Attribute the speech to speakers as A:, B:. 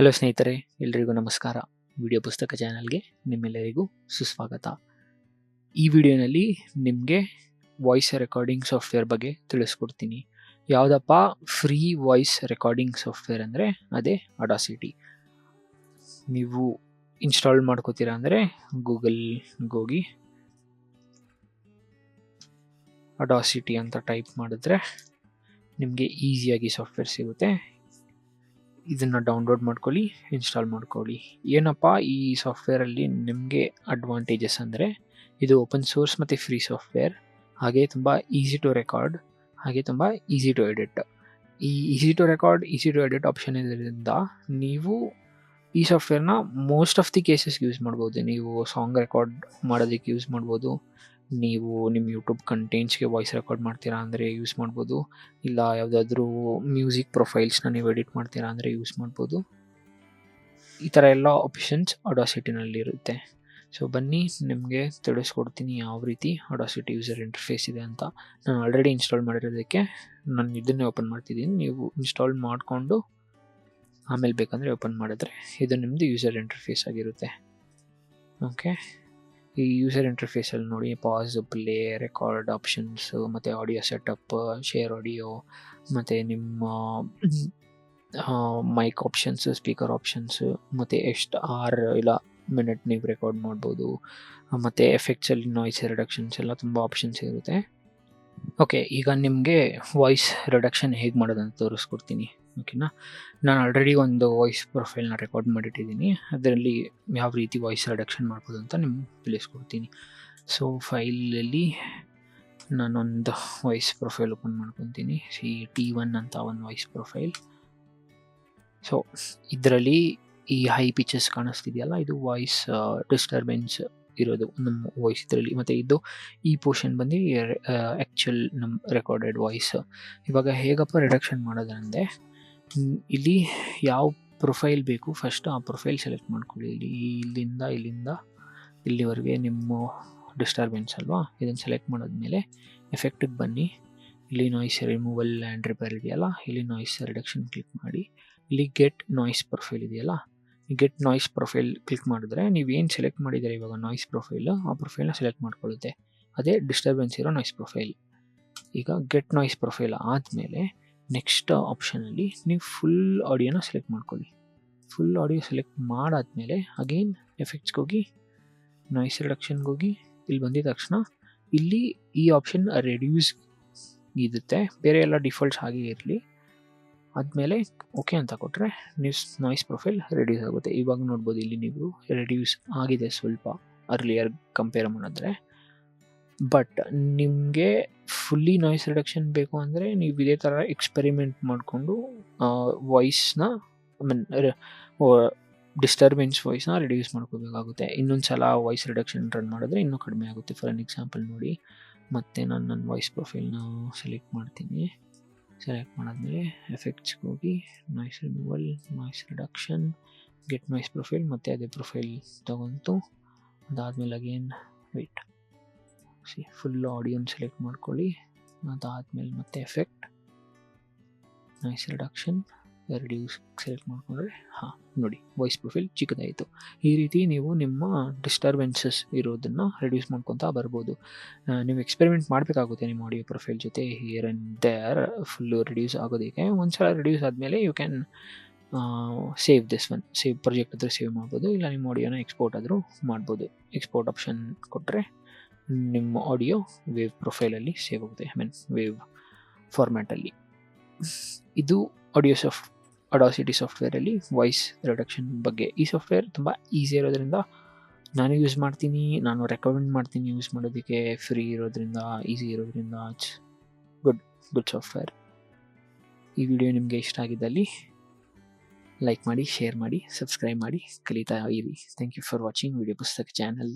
A: Hello ಸ್ನೇಹಿತರೆ, ಎಲ್ರಿಗೂ ನಮಸ್ಕಾರ. ವಿಡಿಯೋ ಪುಸ್ತಕ ಚಾನಲ್ಗೆ ನಿಮ್ಮೆಲ್ಲರಿಗೂ ಸುಸ್ವಾಗತ. ಈ ವಿಡಿಯೋನಲ್ಲಿ ನಿಮಗೆ ವಾಯ್ಸ್ ರೆಕಾರ್ಡಿಂಗ್ ಸಾಫ್ಟ್ವೇರ್ ಬಗ್ಗೆ ತಿಳಿಸ್ಕೊಡ್ತೀನಿ. ಯಾವುದಪ್ಪ ಫ್ರೀ ವಾಯ್ಸ್ ರೆಕಾರ್ಡಿಂಗ್ ಸಾಫ್ಟ್ವೇರ್ ಅಂದರೆ ಅದೇ ಅಡಾಸಿಟಿ. ನೀವು ಇನ್ಸ್ಟಾಲ್ ಮಾಡ್ಕೋತೀರಾ ಅಂದರೆ ಗೂಗಲ್ಗೆ ಹೋಗಿ ಅಡಾಸಿಟಿ ಅಂತ ಟೈಪ್ ಮಾಡಿದ್ರೆ ನಿಮಗೆ ಈಸಿಯಾಗಿ ಸಾಫ್ಟ್ವೇರ್ ಸಿಗುತ್ತೆ. ಇದನ್ನು ಡೌನ್ಲೋಡ್ ಮಾಡ್ಕೊಳ್ಳಿ, ಇನ್ಸ್ಟಾಲ್ ಮಾಡ್ಕೊಳ್ಳಿ. ಏನಪ್ಪ ಈ ಸಾಫ್ಟ್ವೇರಲ್ಲಿ ನಿಮಗೆ ಅಡ್ವಾಂಟೇಜಸ್ ಅಂದರೆ ಇದು ಓಪನ್ ಸೋರ್ಸ್ ಮತ್ತು ಫ್ರೀ ಸಾಫ್ಟ್ವೇರ್, ಹಾಗೆ ತುಂಬ ಈಸಿ ಟು ರೆಕಾರ್ಡ್, ಹಾಗೆ ತುಂಬ ಈಸಿ ಟು ಎಡಿಟ್. ಈ easy to record, easy to edit option ಇರೋದ್ರಿಂದ ನೀವು ಈ ಸಾಫ್ಟ್ವೇರ್ನ ಮೋಸ್ಟ್ ಆಫ್ ದಿ ಕೇಸಸ್ಗೆ ಯೂಸ್ ಮಾಡ್ಬೋದು. ನೀವು ಸಾಂಗ್ ರೆಕಾರ್ಡ್ ಮಾಡೋದಕ್ಕೆ ಯೂಸ್ ಮಾಡ್ಬೋದು, ನೀವು ನಿಮ್ಮ ಯೂಟ್ಯೂಬ್ ಕಂಟೆಂಟ್ಸ್ಗೆ ವಾಯ್ಸ್ ರೆಕಾರ್ಡ್ ಮಾಡ್ತೀರಾ ಅಂದರೆ ಯೂಸ್ ಮಾಡ್ಬೋದು, ಇಲ್ಲ ಯಾವುದಾದ್ರೂ ಮ್ಯೂಸಿಕ್ ಪ್ರೊಫೈಲ್ಸ್ನ ನೀವು ಎಡಿಟ್ ಮಾಡ್ತೀರಾ ಅಂದರೆ ಯೂಸ್ ಮಾಡ್ಬೋದು. ಈ ಥರ ಎಲ್ಲ ಆಪ್ಷನ್ಸ್ ಅಡಾಸಿಟಿನಲ್ಲಿ ಇರುತ್ತೆ. ಸೊ ಬನ್ನಿ ನಿಮಗೆ ತಿಳಿಸ್ಕೊಡ್ತೀನಿ ಯಾವ ರೀತಿ ಅಡಾಸಿಟಿ ಯೂಸರ್ ಇಂಟರ್ಫೇಸ್ ಇದೆ ಅಂತ. ನಾನು ಆಲ್ರೆಡಿ ಇನ್ಸ್ಟಾಲ್ ಮಾಡಿರೋದಕ್ಕೆ ನಾನು ಇದನ್ನೇ ಓಪನ್ ಮಾಡ್ತಿದ್ದೀನಿ. ನೀವು ಇನ್ಸ್ಟಾಲ್ ಮಾಡಿಕೊಂಡು ಆಮೇಲೆ ಬೇಕಂದರೆ ಓಪನ್ ಮಾಡಿದ್ರೆ ಇದು ನಿಮ್ಮದು ಯೂಸರ್ ಇಂಟರ್ಫೇಸ್ ಆಗಿರುತ್ತೆ. ಓಕೆ, ಈ ಯೂಸರ್ ಇಂಟರ್ಫೇಸಲ್ಲಿ ನೋಡಿ ಪಾಸ್, ಪ್ಲೇ, ರೆಕಾರ್ಡ್ ಆಪ್ಷನ್ಸ್, ಮತ್ತು ಆಡಿಯೋ ಸೆಟಪ್, ಶೇರ್ ಆಡಿಯೋ, ಮತ್ತು ನಿಮ್ಮ ಮೈಕ್ ಆಪ್ಷನ್ಸ್, ಸ್ಪೀಕರ್ ಆಪ್ಷನ್ಸ್, ಮತ್ತು ಎಷ್ಟು ಇಲ್ಲ ಮಿನಿಟ್ ನೀವು ರೆಕಾರ್ಡ್ ಮಾಡ್ಬೋದು, ಮತ್ತು ಎಫೆಕ್ಟ್ಸಲ್ಲಿ ನಾಯ್ಸ್ ರಿಡಕ್ಷನ್ಸ್ ಎಲ್ಲ ತುಂಬ ಆಪ್ಷನ್ಸ್ ಇರುತ್ತೆ. ಓಕೆ, ಈಗ ನಿಮಗೆ ವಾಯ್ಸ್ ರಿಡಕ್ಷನ್ ಹೇಗೆ ಮಾಡೋದಂತ ತೋರಿಸ್ಕೊಡ್ತೀನಿ. ಓಕೆನಾ, ನಾನು ಆಲ್ರೆಡಿ ಒಂದು ವಾಯ್ಸ್ ಪ್ರೊಫೈಲ್ನ ರೆಕಾರ್ಡ್ ಮಾಡಿಟ್ಟಿದ್ದೀನಿ. ಅದರಲ್ಲಿ ಯಾವ ರೀತಿ ವಾಯ್ಸ್ ರಿಡಕ್ಷನ್ ಮಾಡ್ಬೋದು ಅಂತ ನಿಮ್ಗೆ ತಿಳಿಸ್ಕೊಡ್ತೀನಿ. ಸೊ ಫೈಲಲ್ಲಿ ನಾನೊಂದು ವಾಯ್ಸ್ ಪ್ರೊಫೈಲ್ ಓಪನ್ ಮಾಡ್ಕೊತೀನಿ. T1 ಅಂತ ಒಂದು ವಾಯ್ಸ್ ಪ್ರೊಫೈಲ್. ಸೊ ಇದರಲ್ಲಿ ಈ ಹೈ ಪಿಚಸ್ ಕಾಣಿಸ್ತಿದೆಯಲ್ಲ, ಇದು ವಾಯ್ಸ್ ಡಿಸ್ಟರ್ಬೆನ್ಸ್ ಇರೋದು ನಮ್ಮ ವಾಯ್ಸ್ ಇದರಲ್ಲಿ. ಮತ್ತು ಇದು ಈ ಪೋರ್ಷನ್ ಬಂದು ಆ್ಯಕ್ಚುಲ್ ನಮ್ಮ ರೆಕಾರ್ಡೆಡ್ ವಾಯ್ಸ್. ಇವಾಗ ಹೇಗಪ್ಪ ರಿಡಕ್ಷನ್ ಮಾಡೋದಂದರೆ, ಇಲ್ಲಿ ಯಾವ ಪ್ರೊಫೈಲ್ ಬೇಕು ಫಸ್ಟ್ ಆ ಪ್ರೊಫೈಲ್ ಸೆಲೆಕ್ಟ್ ಮಾಡ್ಕೊಳ್ಳಿ. ಇಲ್ಲಿಂದ ಇಲ್ಲಿವರೆಗೆ ನಿಮ್ಮ ಡಿಸ್ಟರ್ಬೆನ್ಸ್ ಅಲ್ವಾ, ಇದನ್ನು ಸೆಲೆಕ್ಟ್ ಮಾಡಿದ್ಮೇಲೆ ಎಫೆಕ್ಟಿಗೆ ಬನ್ನಿ. ಇಲ್ಲಿ ನಾಯ್ಸ್ ರಿಮೂವಲ್ ಆ್ಯಂಡ್ ರಿಪೇರ್ ಇದೆಯಲ್ಲ, ಇಲ್ಲಿ ನಾಯ್ಸ್ ರಿಡಕ್ಷನ್ ಕ್ಲಿಕ್ ಮಾಡಿ. ಇಲ್ಲಿ ಗೆಟ್ ನಾಯ್ಸ್ ಪ್ರೊಫೈಲ್ ಇದೆಯಲ್ಲ, ಈ ಗೆಟ್ ನಾಯ್ಸ್ ಪ್ರೊಫೈಲ್ ಕ್ಲಿಕ್ ಮಾಡಿದ್ರೆ ನೀವೇನು ಸೆಲೆಕ್ಟ್ ಮಾಡಿದರೆ ಇವಾಗ ನಾಯ್ಸ್ ಪ್ರೊಫೈಲ್, ಆ ಪ್ರೊಫೈಲ್ನ ಸೆಲೆಕ್ಟ್ ಮಾಡ್ಕೊಳ್ಳುತ್ತೆ. ಅದೇ ಡಿಸ್ಟರ್ಬೆನ್ಸ್ ಇರೋ ನಾಯ್ಸ್ ಪ್ರೊಫೈಲ್. ಈಗ ಗೆಟ್ ನಾಯ್ಸ್ ಪ್ರೊಫೈಲ್ ಆದಮೇಲೆ ನೆಕ್ಸ್ಟ್ ಆಪ್ಷನಲ್ಲಿ ನೀವು ಫುಲ್ ಆಡಿಯೋನ ಸೆಲೆಕ್ಟ್ ಮಾಡ್ಕೊಳ್ಳಿ. ಫುಲ್ ಆಡಿಯೋ ಸೆಲೆಕ್ಟ್ ಮಾಡಾದ್ಮೇಲೆ ಅಗೇನ್ ಎಫೆಕ್ಟ್ಸ್ಗೆ ಹೋಗಿ, ನಾಯ್ಸ್ ರಿಡಕ್ಷನ್ಗೆ ಹೋಗಿ, ಇಲ್ಲಿ ಬಂದಿದ ತಕ್ಷಣ ಇಲ್ಲಿ ಈ ಆಪ್ಷನ್ ರೆಡ್ಯೂಸ್ ಇರುತ್ತೆ. ಬೇರೆ ಎಲ್ಲ ಡಿಫಾಲ್ಟ್ಸ್ ಹಾಗೆ ಇರಲಿ. ಆದಮೇಲೆ ಓಕೆ ಅಂತ ಕೊಟ್ಟರೆ ನೀವು ನಾಯ್ಸ್ ಪ್ರೊಫೈಲ್ ರೆಡ್ಯೂಸ್ ಆಗುತ್ತೆ. ಇವಾಗ ನೋಡ್ಬೋದು ಇಲ್ಲಿ ನೀವು ರೆಡ್ಯೂಸ್ ಆಗಿದೆ ಸ್ವಲ್ಪ ಅರ್ಲಿಯರ್ ಕಂಪೇರ್ ಮಾಡಿದ್ರೆ. ಬಟ್ ನಿಮಗೆ ಫುಲ್ಲಿ ನಾಯ್ಸ್ ರಿಡಕ್ಷನ್ ಬೇಕು ಅಂದರೆ ನೀವು ಇದೇ ಥರ ಎಕ್ಸ್ಪೆರಿಮೆಂಟ್ ಮಾಡಿಕೊಂಡು ವಾಯ್ಸ್ನ ಡಿಸ್ಟರ್ಬೆನ್ಸ್ ವಾಯ್ಸ್ನ ರಿಡ್ಯೂಸ್ ಮಾಡ್ಕೋಬೇಕಾಗುತ್ತೆ. ಇನ್ನೊಂದು ಸಲ ವಾಯ್ಸ್ ರಿಡಕ್ಷನ್ ರನ್ ಮಾಡಿದ್ರೆ ಇನ್ನೂ ಕಡಿಮೆ ಆಗುತ್ತೆ. ಫಾರ್ ಅನ್ ಎಕ್ಸಾಂಪಲ್ ನೋಡಿ, ಮತ್ತು ನಾನು ನನ್ನ ವಾಯ್ಸ್ ಪ್ರೊಫೈಲ್ನ ಸೆಲೆಕ್ಟ್ ಮಾಡ್ತೀನಿ. ಸೆಲೆಕ್ಟ್ ಮಾಡಾದ್ಮೇಲೆ ಎಫೆಕ್ಟ್ಸ್ಗೆ ಹೋಗಿ, noise removal, noise reduction, get noise profile, ಮತ್ತು ಅದೇ ಪ್ರೊಫೈಲ್ ತಗೊಂತು. ಅದಾದಮೇಲೆ ಅಗೇನ್ ವೆಯ್ಟ್, ಫುಲ್ ಆಡಿಯೋನ ಸೆಲೆಕ್ಟ್ ಮಾಡ್ಕೊಳ್ಳಿ. ಅದಾದಮೇಲೆ ಮತ್ತೆ effect, noise reduction, reduce select ಮಾಡಿಕೊಂಡ್ರೆ ನೋಡಿ ವಾಯ್ಸ್ ಪ್ರೊಫೈಲ್ ಚಿಕ್ಕದಾಯಿತು. ಈ ರೀತಿ ನೀವು ನಿಮ್ಮ ಡಿಸ್ಟರ್ಬೆನ್ಸಸ್ ಇರೋದನ್ನು ರಿಡ್ಯೂಸ್ ಮಾಡ್ಕೊತಾ ಬರ್ಬೋದು. ನೀವು ಎಕ್ಸ್ಪೆರಿಮೆಂಟ್ ಮಾಡಬೇಕಾಗುತ್ತೆ ನಿಮ್ಮ ಆಡಿಯೋ ಪ್ರೊಫೈಲ್ ಜೊತೆ. Here and there full reduce ಆಗೋದಕ್ಕೆ. ಒಂದ್ಸಲ ರಿಡ್ಯೂಸ್ ಆದಮೇಲೆ you can save this one, save project ಆದರೂ ಸೇವ್ ಮಾಡ್ಬೋದು, ಇಲ್ಲ ನಿಮ್ಮ ಆಡಿಯೋನ ಎಕ್ಸ್ಪೋರ್ಟ್ ಆದರೂ ಮಾಡ್ಬೋದು. ಎಕ್ಸ್ಪೋರ್ಟ್ ಆಪ್ಷನ್ ಕೊಟ್ಟರೆ ನಿಮ್ಮ ಆಡಿಯೋ ವೇವ್ ಪ್ರೊಫೈಲಲ್ಲಿ ಸೇವ್ ಆಗುತ್ತೆ, ವೇವ್ ಫಾರ್ಮ್ಯಾಟಲ್ಲಿ. ಇದು ಅಡಾಸಿಟಿ ಸಾಫ್ಟ್ವೇರಲ್ಲಿ ವಾಯ್ಸ್ ರಿಡಕ್ಷನ್ ಬಗ್ಗೆ. ಈ ಸಾಫ್ಟ್ವೇರ್ ತುಂಬ ಈಸಿ ಇರೋದ್ರಿಂದ ನಾನು ಯೂಸ್ ಮಾಡ್ತೀನಿ, ನಾನು ರೆಕಮೆಂಡ್ ಮಾಡ್ತೀನಿ ಯೂಸ್ ಮಾಡೋದಕ್ಕೆ. ಫ್ರೀ ಇರೋದ್ರಿಂದ, ಈಸಿ ಇರೋದ್ರಿಂದ ಇಟ್ಸ್ ಗುಡ್ ಸಾಫ್ಟ್ವೇರ್. ಈ ವಿಡಿಯೋ ನಿಮಗೆ ಇಷ್ಟ ಆಗಿದ್ದಲ್ಲಿ ಲೈಕ್ ಮಾಡಿ, ಶೇರ್ ಮಾಡಿ, ಸಬ್ಸ್ಕ್ರೈಬ್ ಮಾಡಿ, ಕಲಿತಾ ಇರಿ. Thank you for watching video ಪುಸ್ತಕ ಚಾನಲ್.